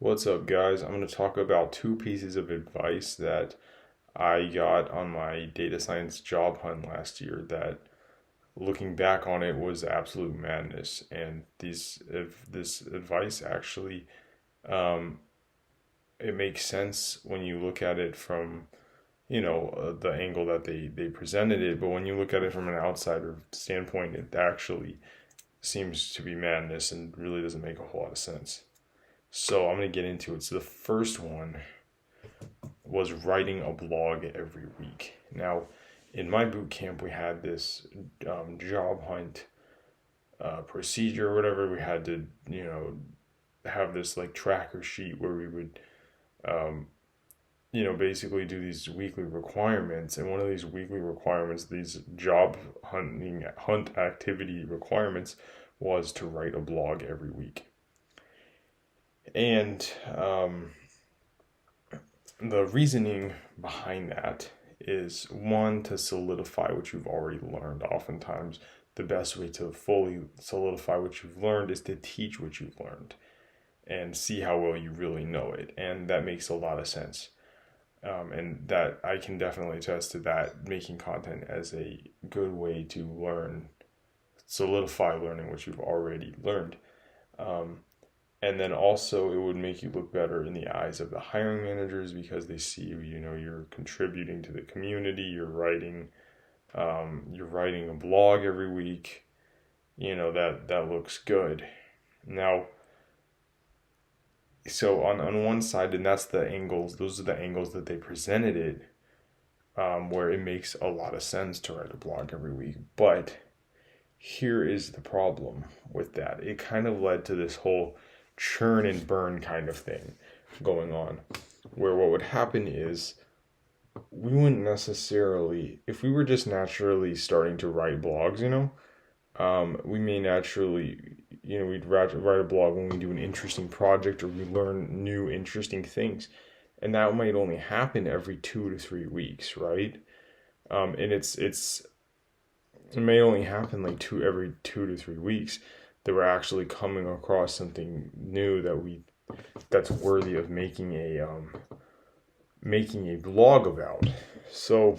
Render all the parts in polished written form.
What's up, guys? I'm going to talk about two pieces of advice that I got on my data science job hunt last year that, looking back on it, was absolute madness. And if this advice actually, um, it makes sense when you look at it from, the angle that they presented it. But when you look at it from an outsider standpoint, it actually seems to be madness and really doesn't make a whole lot of sense. So I'm going to get into it. So the first one was writing a blog every week. Now, in my boot camp, we had this job hunt procedure or whatever. We had to, have this like tracker sheet where we would, um, basically do these weekly requirements. And one of these weekly requirements, these job hunt activity requirements, was to write a blog every week. And the reasoning behind that is, one, to solidify what you've already learned. Oftentimes, the best way to fully solidify what you've learned is to teach what you've learned and see how well you really know it. And that makes a lot of sense. And that I can definitely attest to that, making content as a good way to solidify learning what you've already learned. And then also it would make you look better in the eyes of the hiring managers because they see you're contributing to the community, you're writing a blog every week, that looks good. Now, so on one side, and those are the angles that they presented it, where it makes a lot of sense to write a blog every week. But here is the problem with that. It kind of led to this whole churn and burn kind of thing going on, where what would happen is we wouldn't necessarily, if we were just naturally starting to write blogs, we may naturally, we'd write a blog when we do an interesting project or we learn new interesting things, and that might only happen every 2 to 3 weeks, right? And it may only happen like every 2 to 3 weeks that we're actually coming across something new that's worthy of making a blog about. So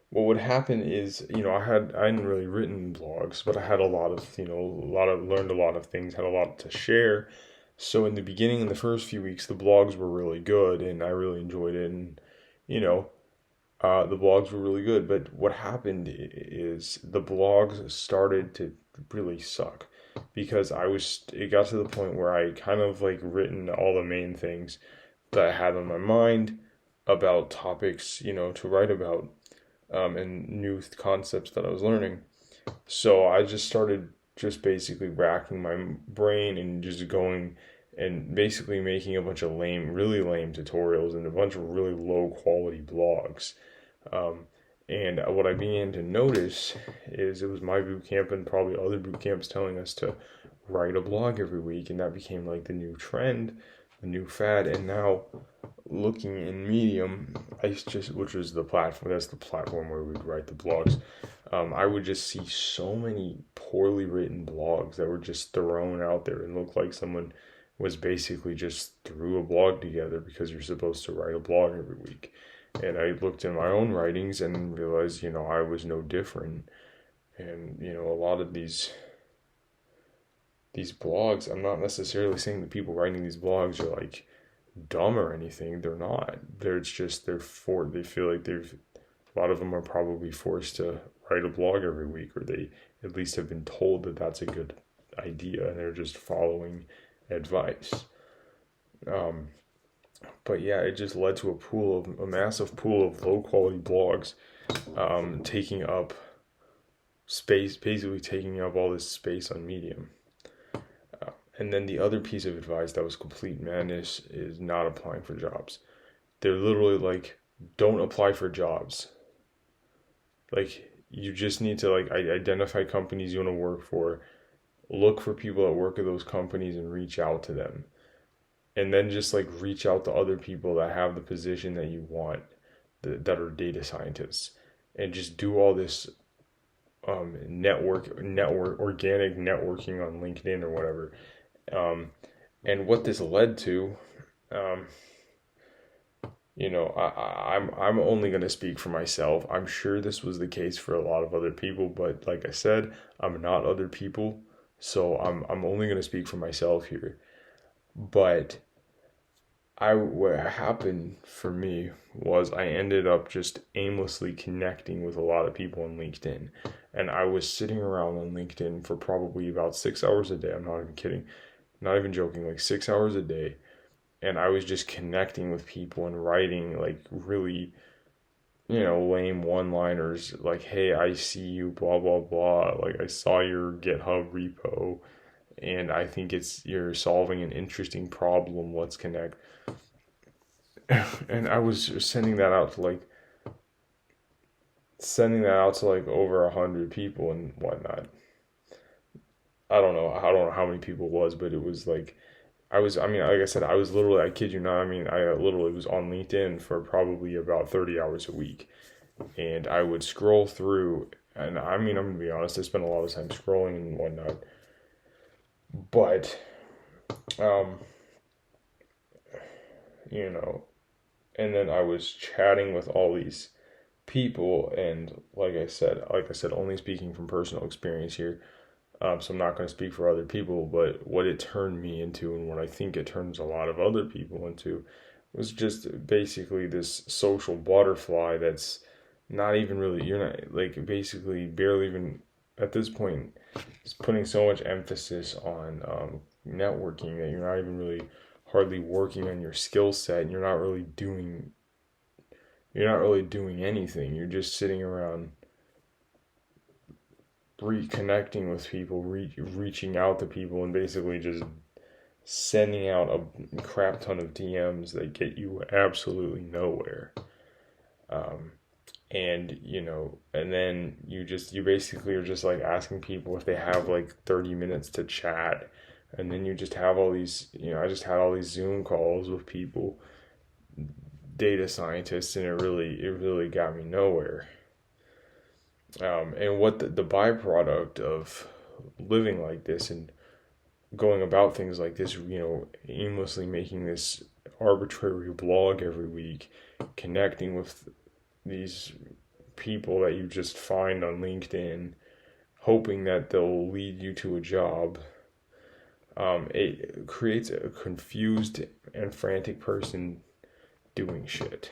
what would happen is, I hadn't really written blogs, but I had learned a lot of things, had a lot to share. So in the beginning, in the first few weeks, the blogs were really good and I really enjoyed it, and the blogs were really good. But what happened is the blogs started to really suck because it got to the point where I kind of like written all the main things that I had on my mind about topics, to write about, and new concepts that I was learning. So I just started basically racking my brain and just going and basically making a bunch of really lame tutorials and a bunch of really low quality blogs. And what I began to notice is it was my boot camp and probably other boot camps telling us to write a blog every week, and that became like the new trend, the new fad. And now, looking in Medium, which was that's the platform where we'd write the blogs, I would just see so many poorly written blogs that were just thrown out there and looked like someone was basically just threw a blog together because you're supposed to write a blog every week. And I looked in my own writings and realized, I was no different. And, a lot of these blogs, I'm not necessarily saying the people writing these blogs are like dumb or anything. They're not. They feel like a lot of them are probably forced to write a blog every week, or they at least have been told that that's a good idea and they're just following advice. But yeah, it just led to a massive pool of low quality blogs, taking up space, basically taking up all this space on Medium. And then the other piece of advice that was complete madness is not applying for jobs. They're literally like, don't apply for jobs. Like, you just need to like identify companies you want to work for, look for people that work at those companies and reach out to them. And then just like reach out to other people that have the position that you want, that are data scientists, and just do all this organic networking on LinkedIn or whatever, And what this led to, um, I'm only going to speak for myself. I'm sure this was the case for a lot of other people, but like I said, I'm not other people, so I'm only going to speak for myself here. But what happened for me was I ended up just aimlessly connecting with a lot of people on LinkedIn. And I was sitting around on LinkedIn for probably about 6 hours a day. I'm not even kidding. Not even joking, like 6 hours a day. And I was just connecting with people and writing like really, lame one liners like, hey, I see you, blah, blah, blah. Like, I saw your GitHub repo and I think you're solving an interesting problem. Let's connect. And I was sending that out to like over 100 people and whatnot. I don't know how many people it was, but it was like I mean, like I said, I was literally, I kid you not, I mean, I literally was on LinkedIn for probably about 30 hours a week. And I would scroll through, and I mean, I'm going to be honest, I spent a lot of time scrolling and whatnot. But, um, you know, and then I was chatting with all these people, and like I said, only speaking from personal experience here. So I'm not going to speak for other people, but what it turned me into, and what I think it turns a lot of other people into, was just basically this social butterfly that's not even really, you're not, like, basically barely even at this point, it's putting so much emphasis on networking that you're not even really hardly working on your skill set, and you're not really doing anything. You're just sitting around reconnecting with people, reaching out to people, and basically just sending out a crap ton of DMs that get you absolutely nowhere. Um, and then you basically are just like asking people if they have like 30 minutes to chat. And then you just have all these, I just had all these Zoom calls with people, data scientists, and it really got me nowhere. And what the byproduct of living like this and going about things like this, aimlessly making this arbitrary blog every week, connecting with these people that you just find on LinkedIn, hoping that they'll lead you to a job. It creates a confused and frantic person doing shit.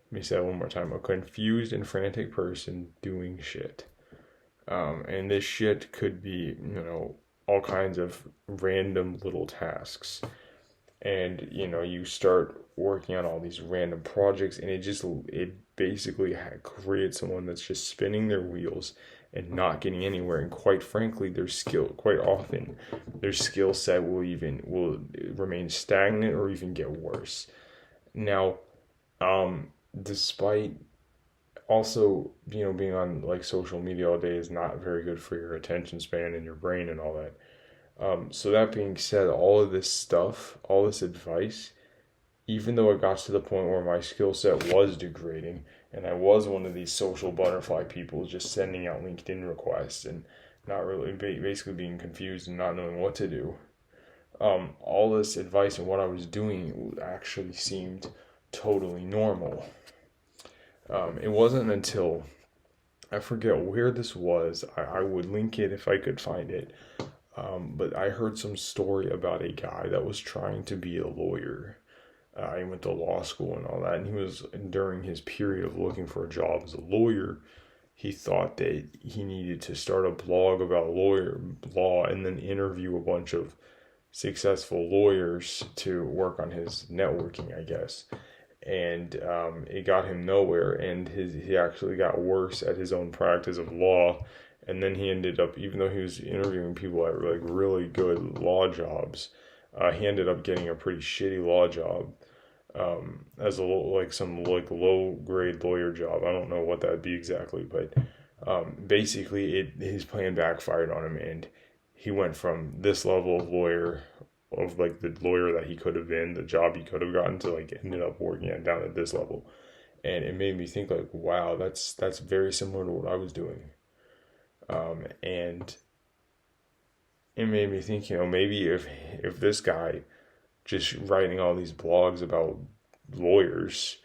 Let me say that one more time. A confused and frantic person doing shit. And this shit could be, all kinds of random little tasks. And, you start working on all these random projects, and it basically creates someone that's just spinning their wheels and not getting anywhere. And quite frankly, quite often, their skill set will remain stagnant or even get worse. Now, despite also, being on like social media all day is not very good for your attention span and your brain and all that. So that being said, all of this stuff, all this advice, even though it got to the point where my skill set was degrading and I was one of these social butterfly people just sending out LinkedIn requests and not really, basically being confused and not knowing what to do, all this advice and what I was doing actually seemed totally normal. It wasn't until I forget where this was. I would link it if I could find it. But I heard some story about a guy that was trying to be a lawyer. He went to law school and all that, and he was, during his period of looking for a job as a lawyer, he thought that he needed to start a blog about law and then interview a bunch of successful lawyers to work on his networking, I guess. And it got him nowhere, and he actually got worse at his own practice of law. And then he ended up, even though he was interviewing people at like really good law jobs, he ended up getting a pretty shitty law job, as some low grade lawyer job. I don't know what that'd be exactly, but basically his plan backfired on him, and he went from this level of lawyer, of like the lawyer that he could have been, the job he could have gotten, to like ended up working down at this level. And it made me think like, wow, that's very similar to what I was doing. And it made me think, maybe if this guy just writing all these blogs about lawyers,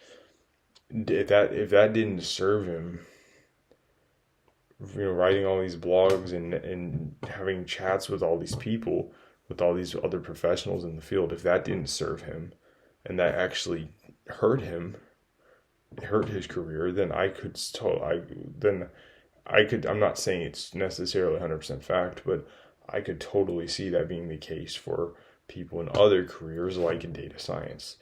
if that didn't serve him, writing all these blogs and having chats with all these people, with all these other professionals in the field, if that didn't serve him, and that actually hurt him, hurt his career, then I'm not saying it's necessarily 100% fact, but I could totally see that being the case for people in other careers like in data science.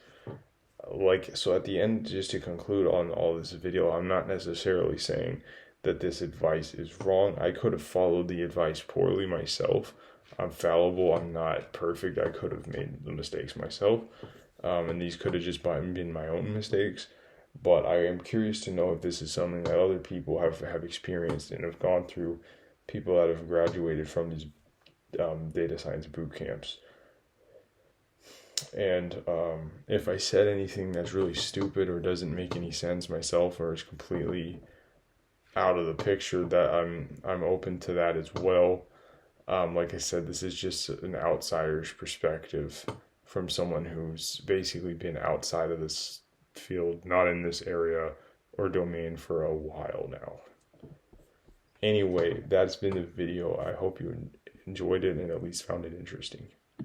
So at the end, just to conclude on all this video, I'm not necessarily saying that this advice is wrong. I could have followed the advice poorly myself. I'm fallible. I'm not perfect. I could have made the mistakes myself. And these could have just been my own mistakes. But I am curious to know if this is something that other people have experienced and have gone through, people that have graduated from these data science boot camps. And if I said anything that's really stupid or doesn't make any sense myself, or is completely out of the picture, that I'm open to that as well. Like I said, this is just an outsider's perspective from someone who's basically been outside of this field, not in this area or domain, for a while now. Anyway, that's been the video. I hope you enjoyed it and at least found it interesting.